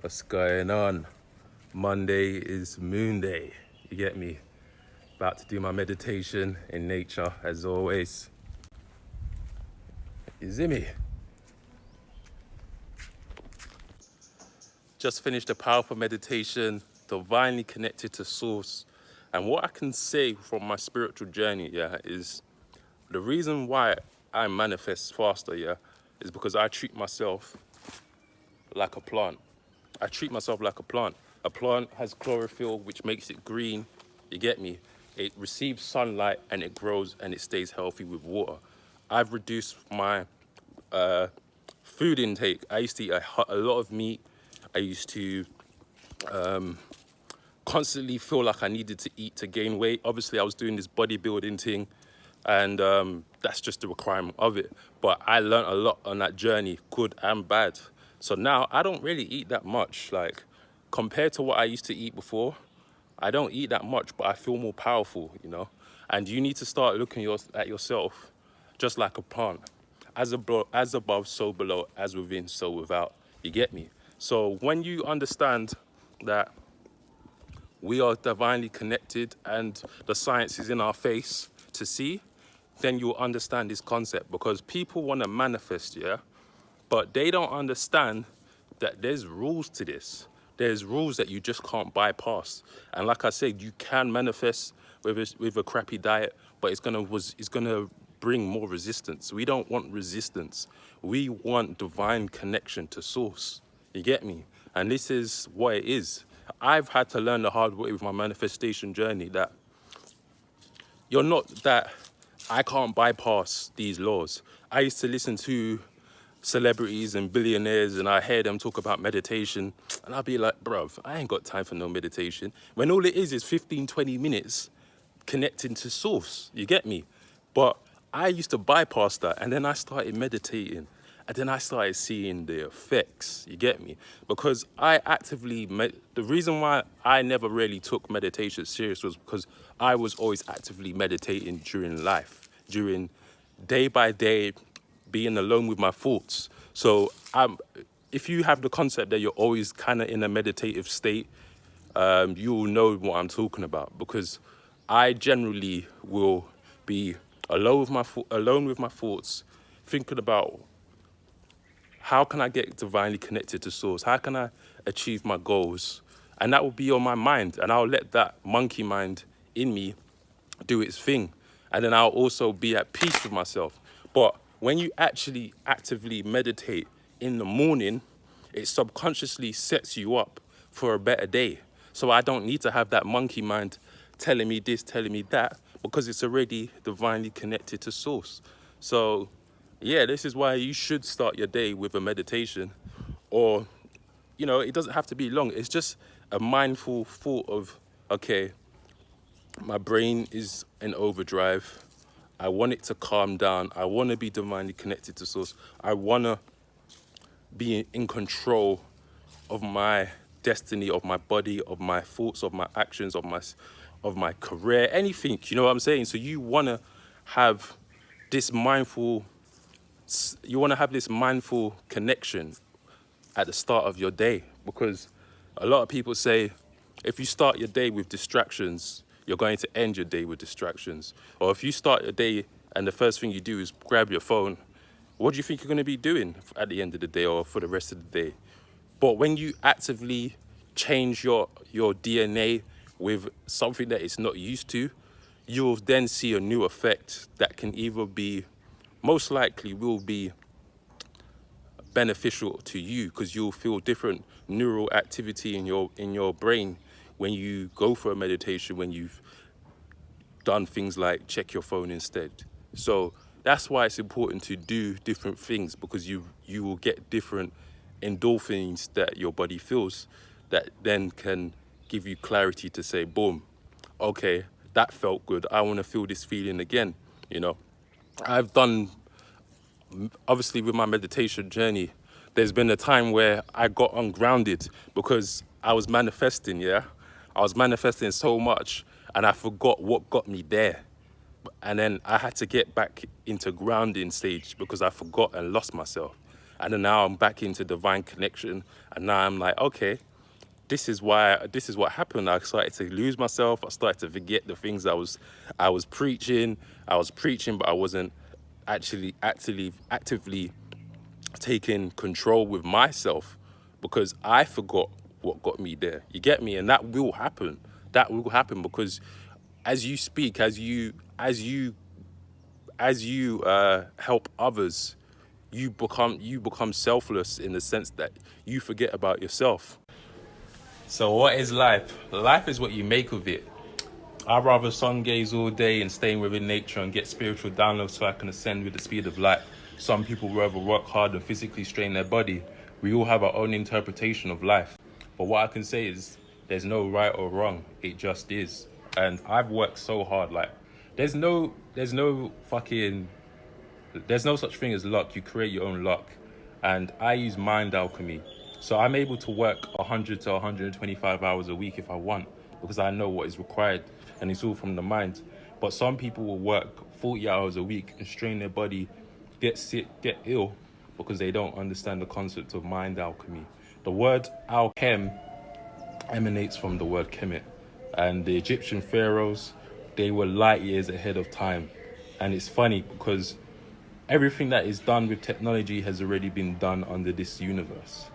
What's going on? Monday is moon day. You get me? About to do my meditation in nature as always. You see me? Just finished a powerful meditation, divinely connected to source. And what I can say from my spiritual journey, is the reason why I manifest faster, is because I treat myself like a plant. I treat myself like a plant. A plant has chlorophyll, which makes it green. You get me? It receives sunlight and it grows and it stays healthy with water. I've reduced my food intake. I used to eat a lot of meat. I used to constantly feel like I needed to eat to gain weight. Obviously, I was doing this bodybuilding thing, and that's just the requirement of it. But I learned a lot on that journey, good and bad. So now I don't really eat that much. Like, compared to what I used to eat before, I don't eat that much, but I feel more powerful, And you need to start looking at yourself just like a plant. As above, so below, as within, so without. You get me? So when you understand that we are divinely connected and the science is in our face to see, then you'll understand this concept, because people want to manifest, but they don't understand that there's rules to this. There's rules that you just can't bypass. And like I said, you can manifest with a crappy diet, but it's gonna bring more resistance. We don't want resistance. We want divine connection to source. You get me? And this is what it is. I've had to learn the hard way with my manifestation journey that I can't bypass these laws. I used to listen to celebrities and billionaires and I hear them talk about meditation and I'd be like, bruv, I ain't got time for no meditation. When all it is 15, 20 minutes connecting to source, you get me? But I used to bypass that, and then I started meditating, and then I started seeing the effects, you get me? Because the reason why I never really took meditation serious was because I was always actively meditating during life, during day by day, being alone with my thoughts. So if you have the concept that you're always kind of in a meditative state, you'll know what I'm talking about, because I generally will be alone with my thoughts, thinking about how can I get divinely connected to source? How can I achieve my goals? And that will be on my mind, and I'll let that monkey mind in me do its thing. And then I'll also be at peace with myself. But when you actually actively meditate in the morning, it subconsciously sets you up for a better day. So I don't need to have that monkey mind telling me this, telling me that, because it's already divinely connected to source. So yeah, this is why you should start your day with a meditation, or, it doesn't have to be long. It's just a mindful thought of, okay, my brain is in overdrive. I want it to calm down. I want to be divinely connected to source. I want to be in control of my destiny, of my body, of my thoughts, of my actions, of my career, anything. You know what I'm saying? So you want to have this mindful connection at the start of your day, because a lot of people say if you start your day with distractions, you're going to end your day with distractions. Or if you start your day and the first thing you do is grab your phone, what do you think you're going to be doing at the end of the day or for the rest of the day? But when you actively change your DNA with something that it's not used to, you'll then see a new effect that can either be, most likely will be beneficial to you, because you'll feel different neural activity in your brain when you go for a meditation, when you've done things like check your phone instead. So that's why it's important to do different things, because you will get different endorphins that your body feels that then can give you clarity to say, boom, okay, that felt good. I want to feel this feeling again. I've done, obviously with my meditation journey, there's been a time where I got ungrounded because I was manifesting, I was manifesting so much and I forgot what got me there. And then I had to get back into grounding stage because I forgot and lost myself. And then now I'm back into divine connection, and now I'm like, okay, this is what happened. I started to lose myself. I started to forget the things I was preaching. I was preaching, but I wasn't actually actively taking control with myself, because I forgot what got me there. You get me? And that will happen. That will happen because as you speak, as you help others, you become selfless in the sense that you forget about yourself. So what is life? Life is what you make of it. I'd rather sun gaze all day and stay within nature and get spiritual downloads so I can ascend with the speed of light. Some people rather work hard and physically strain their body. We all have our own interpretation of life. But what I can say is there's no right or wrong. It just is. And I've worked so hard. Like, there's no such thing as luck. You create your own luck. And I use mind alchemy. So I'm able to work 100 to 125 hours a week if I want, because I know what is required, and it's all from the mind. But some people will work 40 hours a week and strain their body, get sick, get ill, because they don't understand the concept of mind alchemy. The word alchem emanates from the word kemet. And the Egyptian pharaohs, they were light years ahead of time. And it's funny because everything that is done with technology has already been done under this universe.